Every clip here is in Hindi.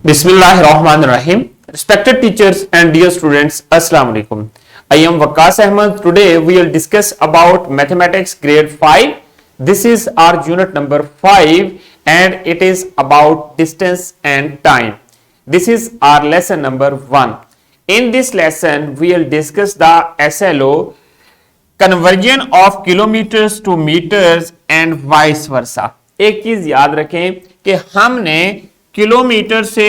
Bismillahirrahmanirrahim. Respected teachers and dear students, Assalamu alaikum. I am Waqas Ahmed. Today we will discuss about mathematics grade 5. This is our unit number 5 and it is about distance and time. This is our lesson number 1. In this lesson we will discuss the SLO, conversion of kilometers to meters and vice versa. एक चीज याद रखें कि हमने किलोमीटर से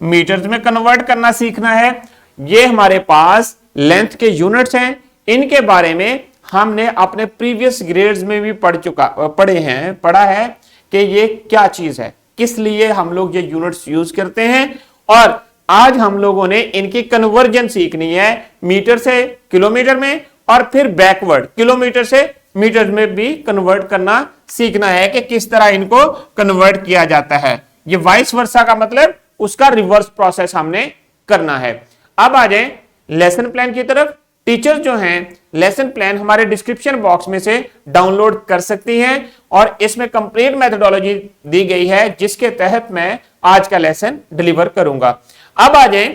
मीटर्स में कन्वर्ट करना सीखना है। ये हमारे पास लेंथ के यूनिट्स हैं, इनके बारे में हमने अपने प्रीवियस ग्रेड्स में भी पढ़ा है कि ये क्या चीज है, किस लिए हम लोग ये यूनिट्स यूज करते हैं। और आज हम लोगों ने इनकी कन्वर्जन सीखनी है मीटर से किलोमीटर में और फिर बैकवर्ड किलोमीटर से मीटर में भी कन्वर्ट करना सीखना है कि किस तरह इनको कन्वर्ट किया जाता है। ये वाइस वर्सा का मतलब उसका रिवर्स प्रोसेस हमने करना है। अब आ जाए लेसन प्लान की तरफ। टीचर्स जो हैं लेसन प्लान हमारे डिस्क्रिप्शन बॉक्स में से डाउनलोड कर सकती हैं और इसमें कंप्लीट मेथोडोलॉजी दी गई है जिसके तहत मैं आज का लेसन डिलीवर करूंगा। अब आ जाए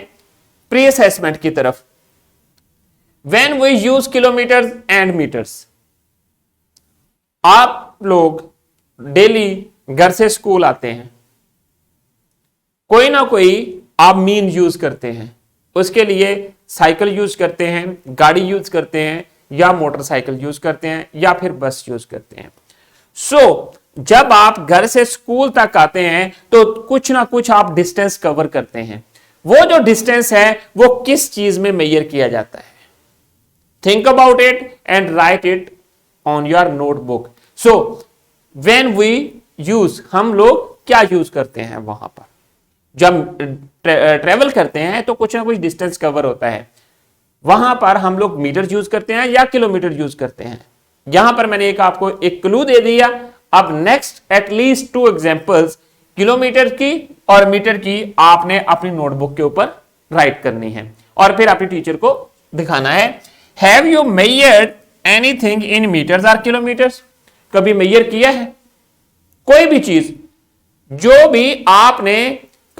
प्री असेसमेंट की तरफ। When we use kilometres and metres, आप लोग डेली घर से स्कूल आते हैं, कोई ना कोई आप मीन यूज करते हैं, उसके लिए साइकिल यूज करते हैं, गाड़ी यूज करते हैं या मोटरसाइकिल यूज करते हैं या फिर बस यूज करते हैं। जब आप घर से स्कूल तक आते हैं तो कुछ ना कुछ आप डिस्टेंस कवर करते हैं। वो जो डिस्टेंस है वो किस चीज में मेजर किया जाता है? Think about it and write it on your notebook. When we use, हम लोग क्या यूज करते हैं वहां पर? जब ट्रेवल करते हैं तो कुछ ना कुछ डिस्टेंस कवर होता है, वहां पर हम लोग मीटर यूज करते हैं या किलोमीटर यूज करते हैं। यहां पर मैंने आपको एक क्लू दे दिया। अब नेक्स्ट एटलीस्ट 2 एग्जांपल्स किलोमीटर की और मीटर की आपने अपनी नोटबुक के ऊपर राइट करनी है और फिर अपने टीचर को दिखाना है। Have you measured anything in metres और किलोमीटर्स? कभी मेजर किया है कोई भी चीज? जो भी आपने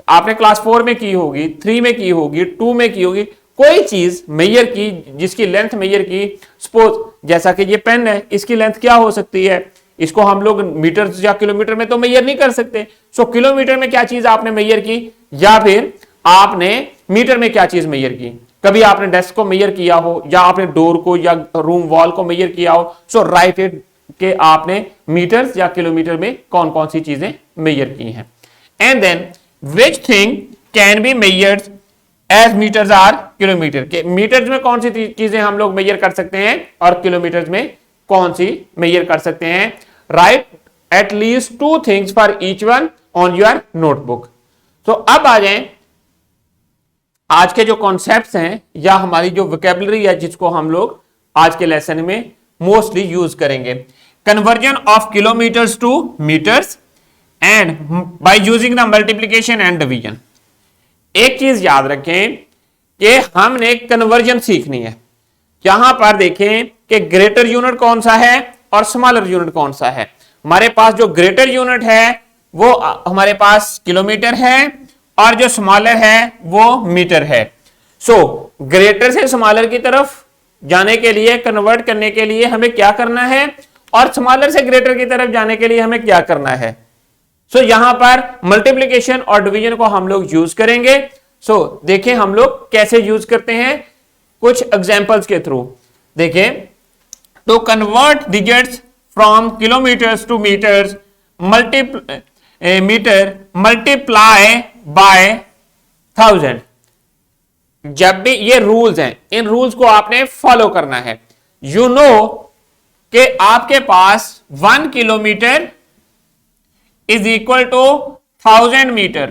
क्लास 4 में की होगी, 3 में की होगी, 2 में की होगी, कोई चीज मेजर की जिसकी लेंथ मेजर की। सपोज जैसा कि ये पेन है, इसकी लेंथ क्या हो सकती है? इसको हम लोग मीटर या किलोमीटर में तो मेजर नहीं कर सकते। किलोमीटर में क्या चीज आपने मेजर की या फिर आपने मीटर में क्या चीज मेजर की? कभी आपने डेस्क को मेजर किया हो या आपने डोर को या रूम वॉल को मेजर किया हो। राइट इट कि आपने मीटर्स या किलोमीटर में कौन कौन सी चीजें मेजर की हैं। And then which thing can be measured as meters or kilometer? के मीटर्स में कौन सी चीजें हम लोग मेजर कर सकते हैं और किलोमीटर्स में कौन सी मेजर कर सकते हैं? Right at least 2 things for each one on your notebook. अब आ जाएं आज के जो कॉन्सेप्ट्स हैं या हमारी जो वोकैबुलरी है जिसको हम लोग आज के लेसन में मोस्टली यूज करेंगे। Conversion of kilometres to metres and by using the multiplication and division. एक चीज याद रखें कि हमने कन्वर्जन सीखनी है। यहां पर देखें कि ग्रेटर यूनिट कौन सा है और स्मॉलर यूनिट कौन सा है। हमारे पास जो ग्रेटर यूनिट है वो हमारे पास किलोमीटर है और जो स्मॉलर है वो मीटर है। ग्रेटर से स्मॉलर की तरफ जाने के लिए, कन्वर्ट करने के लिए हमें क्या करना है और स्मॉलर से ग्रेटर की तरफ जाने के लिए हमें क्या करना है? यहां पर मल्टीप्लिकेशन और डिवीजन को हम लोग यूज करेंगे। देखें हम लोग कैसे यूज करते हैं कुछ एग्जांपल्स के थ्रू। देखें, to convert digits from kilometres to metres metre multiply by 1000। जब भी ये रूल्स हैं, इन रूल्स को आपने फॉलो करना है। यू नो कि आपके पास 1 kilometre is equal to 1000 meter.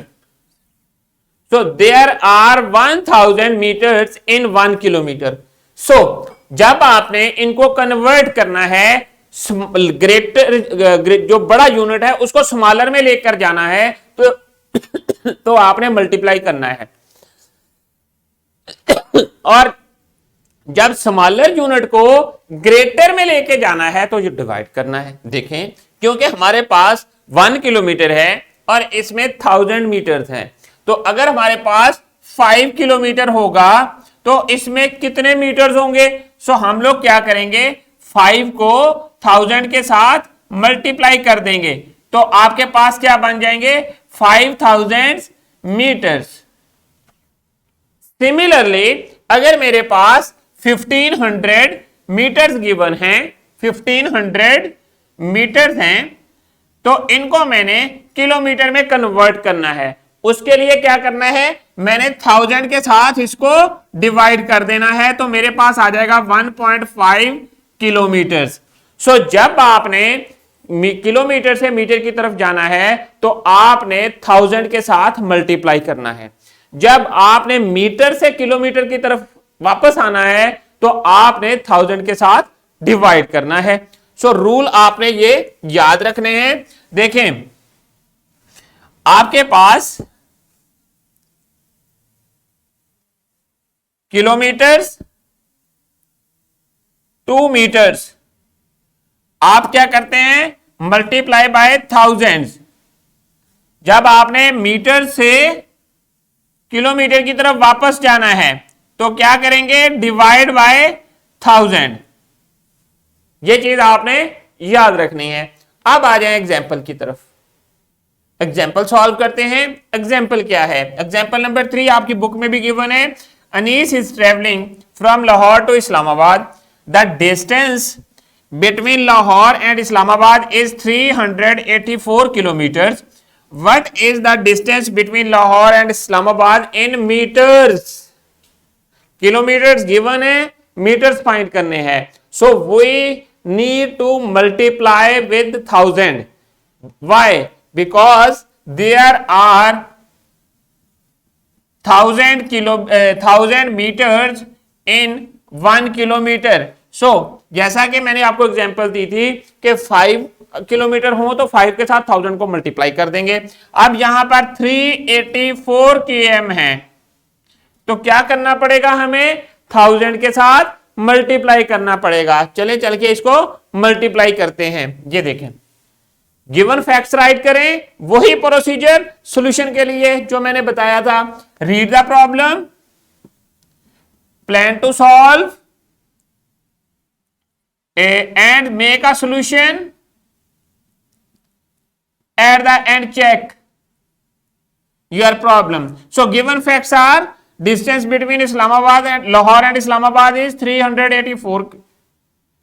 There are 1000 meters in 1 kilometer. जब आपने इनको कन्वर्ट करना है, ग्रेटर जो बड़ा यूनिट है उसको स्मॉलर में लेकर जाना है तो आपने मल्टीप्लाई करना है। और जब स्मॉलर यूनिट को ग्रेटर में लेके जाना है तो ये डिवाइड करना है। देखें, क्योंकि हमारे पास 1 किलोमीटर है और इसमें 1000 मीटर्स हैं, तो अगर हमारे पास 5 किलोमीटर होगा तो इसमें कितने मीटर्स होंगे? सो हम लोग क्या करेंगे, 5 को 1000 के साथ मल्टीप्लाई कर देंगे तो आपके पास क्या बन जाएंगे, 5000 मीटर्स। सिमिलरली अगर मेरे पास 1500 मीटर्स गिवन हैं, 1500 मीटर्स हैं, तो इनको मैंने किलोमीटर में कन्वर्ट करना है। उसके लिए क्या करना है, मैंने 1000 के साथ इसको डिवाइड कर देना है तो मेरे पास आ जाएगा 1.5 किलोमीटर। सो जब आपने किलोमीटर से मीटर की तरफ जाना है तो आपने 1000 के साथ मल्टीप्लाई करना है। जब आपने मीटर से किलोमीटर की तरफ वापस आना है तो आपने 1000 के साथ डिवाइड करना है। सो रूल आपने ये याद रखने हैं। देखें, आपके पास किलोमीटर्स, 2 मीटर्स, आप क्या करते हैं, मल्टीप्लाई बाय 1000। जब आपने मीटर से किलोमीटर की तरफ वापस जाना है तो क्या करेंगे, डिवाइड बाय 1000। ये चीज आपने याद रखनी है। अब आ जाए एग्जाम्पल की तरफ, एग्जाम्पल सॉल्व करते हैं। एग्जाम्पल क्या है, एग्जाम्पल नंबर 3 आपकी बुक में भी गिवन है। Anees is travelling from Lahore to Islamabad, the distance between Lahore and Islamabad is 384 kilometers. What is the distance between Lahore and Islamabad in meters? Kilometers given है, meters find करने हैं। So we need to multiply with 1000. Why? Because there are 1000 meters in 1 kilometer. So जैसा कि मैंने आपको एग्जांपल दी थी कि 5 किलोमीटर हो तो 5 के साथ 1000 को मल्टीप्लाई कर देंगे। अब यहां पर 384 km है तो क्या करना पड़ेगा, हमें 1000 के साथ मल्टीप्लाई करना पड़ेगा। चले चल के इसको मल्टीप्लाई करते हैं। ये देखें, गिवन फैक्ट्स राइट करें, वही प्रोसीजर सॉल्यूशन के लिए जो मैंने बताया था। Read the problem, plan to solve and make a solution, at the end check your problem. So given facts are distance between Islamabad and Lahore and Islamabad is 384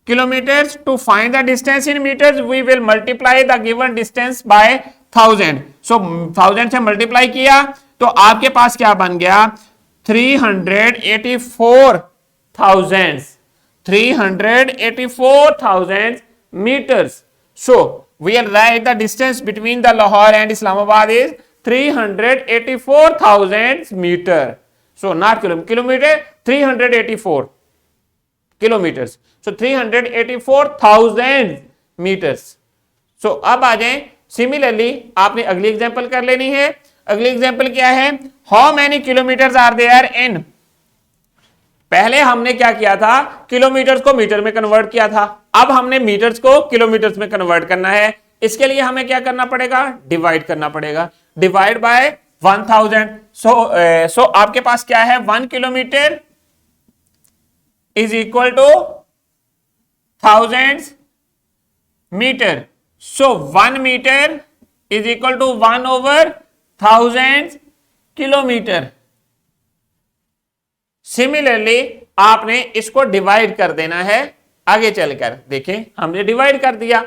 kilometers. To find the distance in meters we will multiply the given distance by 1000. So 1000 से मल्टीप्लाई किया तो आपके पास क्या बन गया, 384,000 meters. So we will write the distance between the Lahore and Islamabad is 384,000 meter. So not kilometer, 384 kilometers. So 384,000 meters. So अब आ जाएं, सिमिलरली आपने अगली एग्जांपल कर लेनी है। अगली एग्जांपल क्या है, how many kilometres are there in. पहले हमने क्या किया था, किलोमीटर्स को मीटर में कन्वर्ट किया था। अब हमने मीटर्स को किलोमीटर्स में कन्वर्ट करना है। इसके लिए हमें क्या करना पड़ेगा, डिवाइड करना पड़ेगा। Divide by 1000। सो आपके पास क्या है, 1 kilometre is equal to 1000 metre. So 1 metre is equal to 1/1000 kilometre. Similarly आपने इसको डिवाइड कर देना है। आगे चलकर देखें, हमने डिवाइड कर दिया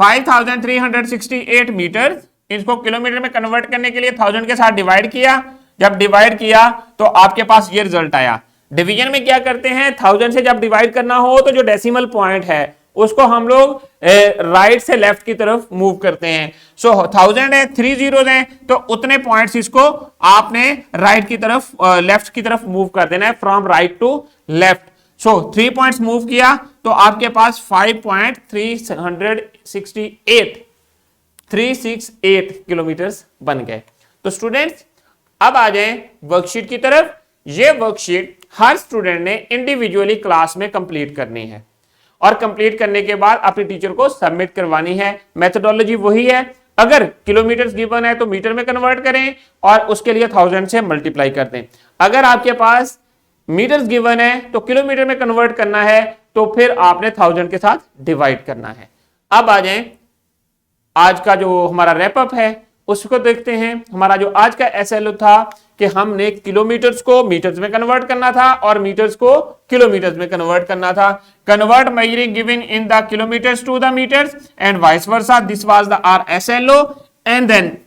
5368 मीटर, इसको किलोमीटर में कन्वर्ट करने के लिए 1000 के साथ डिवाइड किया। जब डिवाइड किया तो आपके पास ये रिजल्ट आया। डिवीजन में क्या करते हैं, 1000 से जब डिवाइड करना हो तो जो डेसिमल पॉइंट है उसको हम लोग राइट से लेफ्ट की तरफ मूव करते हैं। सो 1000 है, 3 जीरोस हैं, तो उतने पॉइंट्स इसको आपने राइट की तरफ लेफ्ट की तरफ मूव कर देना है, from right to left. So 3 points move किया तो आपके पास 5.368 किलोमीटर बन गए। तो स्टूडेंट्स अब आ जाएं वर्कशीट की तरफ। ये वर्कशीट हर स्टूडेंट ने इंडिविजुअली क्लास में कंप्लीट करनी है और कंप्लीट करने के बाद अपने टीचर को सबमिट करवानी है। मेथोडोलॉजी वही है, अगर किलोमीटर गिवन है तो मीटर में कन्वर्ट करें और उसके लिए 1000 से मल्टीप्लाई कर दें। अगर आपके पास मीटर्स गिवन है तो किलोमीटर में कन्वर्ट करना है तो फिर आपने 1000 के साथ डिवाइड करना है। अब आ जाएं आज का जो हमारा रैपअप है उसको देखते हैं। हमारा जो आज का एसएलओ था कि हमने किलोमीटर्स को मीटर्स में कन्वर्ट करना था और मीटर्स को किलोमीटर्स में कन्वर्ट करना था। Convert measuring given in the kilometres to the metres and vice versa, this was the our SLO. And then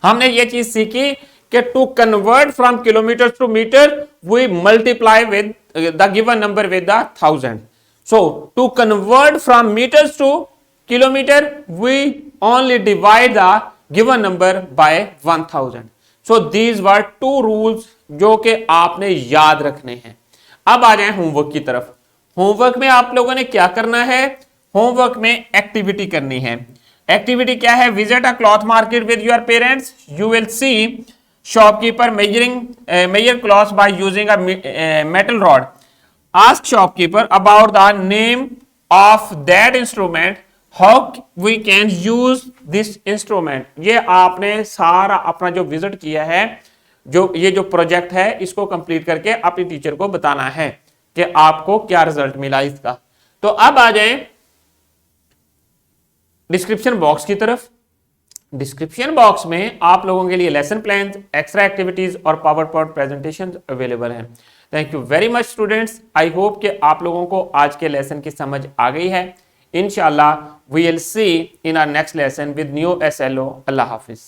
हमने ये चीज सीखी कि to convert from kilometre to metre we multiply with the given number with the 1000। So to convert from metres to kilometer we only divide the given number by 1000. so these were two rules जो कि आपने याद रखने हैं। अब आ जाए होमवर्क की तरफ। होमवर्क में आप लोगों ने क्या करना है? होमवर्क में एक्टिविटी करनी है। एक्टिविटी क्या है? Visit a cloth market with your parents, you will see shopkeeper measure cloth by using a metal rod, ask shopkeeper about the name of that instrument, how we can use this instrument. ये आपने सारा अपना जो विजिट किया है, जो ये जो प्रोजेक्ट है, इसको कंप्लीट करके अपनी टीचर को बताना है कि आपको क्या रिजल्ट मिला इसका। तो अब आ जाए डिस्क्रिप्शन बॉक्स की तरफ। डिस्क्रिप्शन बॉक्स में आप लोगों के लिए लेसन प्लान, एक्स्ट्रा एक्टिविटीज और पावर पॉइंट प्रेजेंटेशन अवेलेबल हैं। Thank you very much students. I hope कि आप लोगों को आज के लेसन की समझ आ गई है। Inshallah, we will see in our next lesson with new SLO. Allah Hafiz.